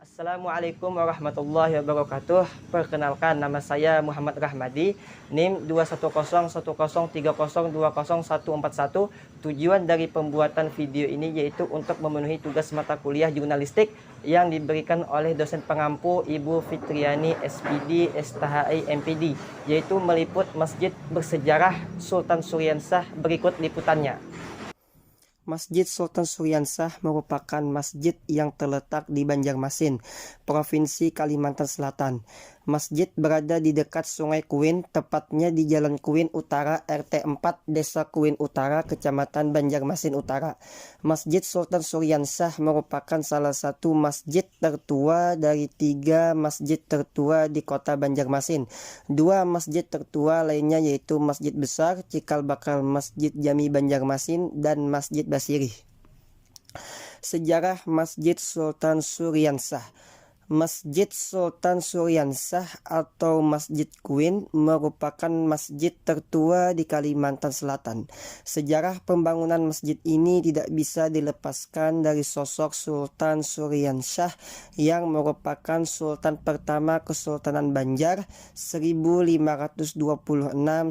Assalamualaikum warahmatullahi wabarakatuh. Perkenalkan, nama saya Muhammad Rahmadi, NIM 2101030204141. Tujuan dari pembuatan video ini yaitu untuk memenuhi tugas mata kuliah jurnalistik yang diberikan oleh dosen pengampu Ibu Fitriani SPD STHI MPD, yaitu meliput masjid bersejarah Sultan Suryansah. Berikut liputannya. Masjid Sultan Suryansah merupakan masjid yang terletak di Banjarmasin, Provinsi Kalimantan Selatan. Masjid berada di dekat Sungai Kuin, tepatnya di Jalan Kuin Utara, RT 4, Desa Kuin Utara, Kecamatan Banjarmasin Utara. Masjid Sultan Suryansah merupakan salah satu masjid tertua dari 3 masjid tertua di kota Banjarmasin. 2 masjid tertua lainnya yaitu Masjid Besar, Cikal Bakal Masjid Jami Banjarmasin, dan Masjid Basirih. Sejarah Masjid Sultan Suryansah. Masjid Sultan Suryansah atau Masjid Kuin merupakan masjid tertua di Kalimantan Selatan. Sejarah pembangunan masjid ini tidak bisa dilepaskan dari sosok Sultan Suryansah yang merupakan sultan pertama Kesultanan Banjar 1526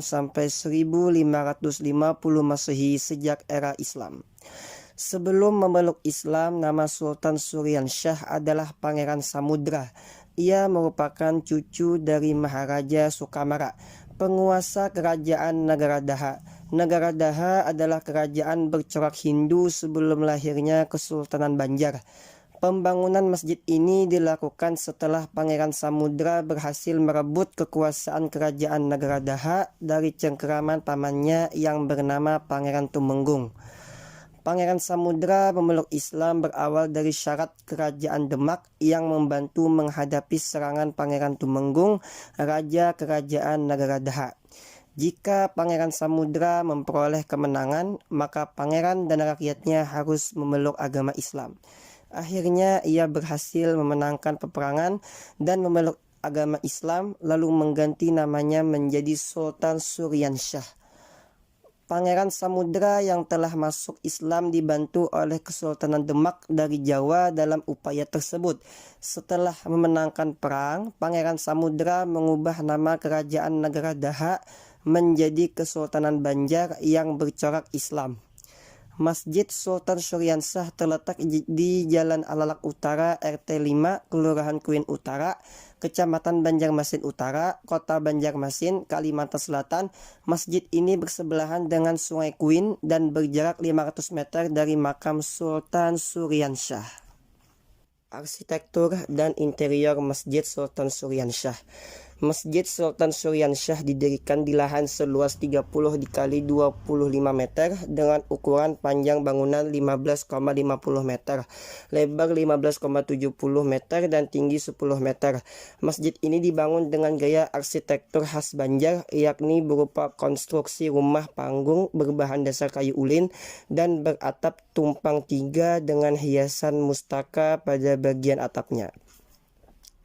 sampai 1550 Masehi sejak era Islam. Sebelum memeluk Islam, nama Sultan Suryansah adalah Pangeran Samudra. Ia merupakan cucu dari Maharaja Sukamara, penguasa kerajaan Negara Daha. Negara Daha adalah kerajaan bercorak Hindu sebelum lahirnya Kesultanan Banjar. Pembangunan masjid ini dilakukan setelah Pangeran Samudra berhasil merebut kekuasaan kerajaan Negara Daha dari cengkeraman pamannya yang bernama Pangeran Tumenggung. Pangeran Samudra memeluk Islam berawal dari syarat Kerajaan Demak yang membantu menghadapi serangan Pangeran Tumenggung, Raja Kerajaan Negara Daha. Jika Pangeran Samudra memperoleh kemenangan, maka pangeran dan rakyatnya harus memeluk agama Islam. Akhirnya ia berhasil memenangkan peperangan dan memeluk agama Islam, lalu mengganti namanya menjadi Sultan Suryansah. Pangeran Samudra yang telah masuk Islam dibantu oleh Kesultanan Demak dari Jawa dalam upaya tersebut. Setelah memenangkan perang, Pangeran Samudra mengubah nama kerajaan Negara Daha menjadi Kesultanan Banjar yang bercorak Islam. Masjid Sultan Suryansah terletak di Jalan Alalak Utara, RT 5, Kelurahan Kuin Utara, Kecamatan Banjarmasin Utara, Kota Banjarmasin, Kalimantan Selatan. Masjid ini bersebelahan dengan Sungai Kuin dan berjarak 500 meter dari makam Sultan Suryansah. Arsitektur dan interior Masjid Sultan Suryansah. Masjid Sultan Suryansah didirikan di lahan seluas 30 dikali 25 meter dengan ukuran panjang bangunan 15,50 meter, lebar 15,70 meter dan tinggi 10 meter. Masjid ini dibangun dengan gaya arsitektur khas Banjar, yakni berupa konstruksi rumah panggung berbahan dasar kayu ulin dan beratap tumpang 3 dengan hiasan mustaka pada bagian atapnya.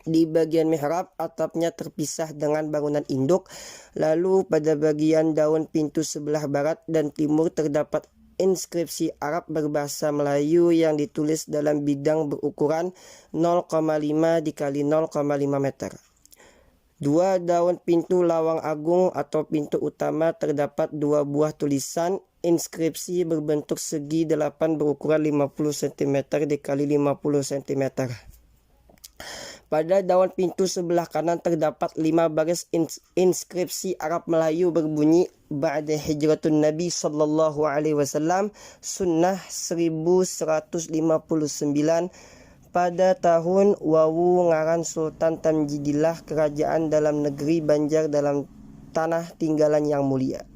Di bagian mihrab, atapnya terpisah dengan bangunan induk, lalu pada bagian daun pintu sebelah barat dan timur terdapat inskripsi Arab berbahasa Melayu yang ditulis dalam bidang berukuran 0,5 dikali 0,5 meter. 2 daun pintu lawang agung atau pintu utama terdapat 2 buah tulisan inskripsi berbentuk segi 8 berukuran 50 cm dikali 50 cm. Pada daun pintu sebelah kanan terdapat 5 baris inskripsi Arab Melayu berbunyi Ba'da hijratun Nabi sallallahu alaihi wasallam sunnah 1159 pada tahun Wawu ngaran Sultan Tamjidillah kerajaan dalam negeri Banjar dalam tanah tinggalan yang mulia.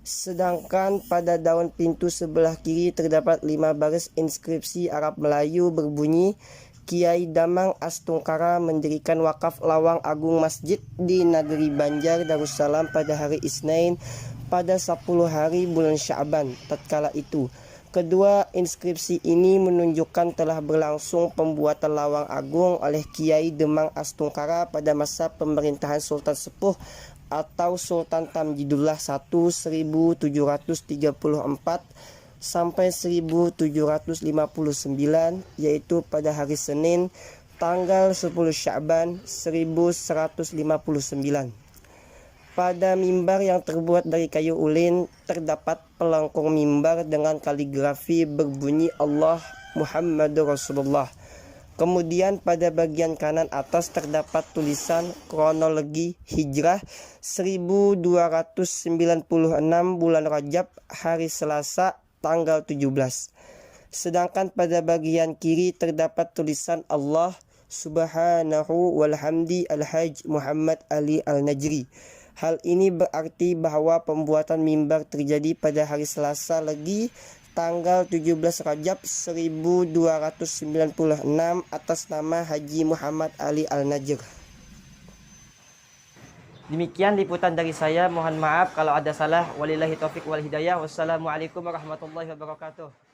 Sedangkan pada daun pintu sebelah kiri terdapat 5 baris inskripsi Arab Melayu berbunyi Kiai Damang Astungkara mendirikan wakaf lawang agung masjid di negeri Banjar Darussalam pada hari Isnin pada 10 hari bulan Sya'ban tatkala itu. Kedua inskripsi ini menunjukkan telah berlangsung pembuatan lawang agung oleh Kiai Demang Astungkara pada masa pemerintahan Sultan Sepuh atau Sultan Tamjidullah I 1734 sampai 1759, yaitu pada hari Senin tanggal 10 Sya'ban 1159. Pada mimbar yang terbuat dari kayu ulin terdapat pelengkung mimbar dengan kaligrafi berbunyi Allah Muhammadur Rasulullah. Kemudian pada bagian kanan atas terdapat tulisan kronologi Hijrah 1296 bulan Rajab hari Selasa tanggal 17. Sedangkan pada bagian kiri terdapat tulisan Allah Subhanahu walhamdi Al-Hajj Muhammad Ali Al-Najri. Hal ini berarti bahwa pembuatan mimbar terjadi pada hari Selasa Legi tanggal 17 Rajab 1296 atas nama Haji Muhammad Ali Al-Najr. Demikian liputan dari saya. Mohon maaf kalau ada salah. Walillahi taufik wal hidayah. Wassalamualaikum warahmatullahi wabarakatuh.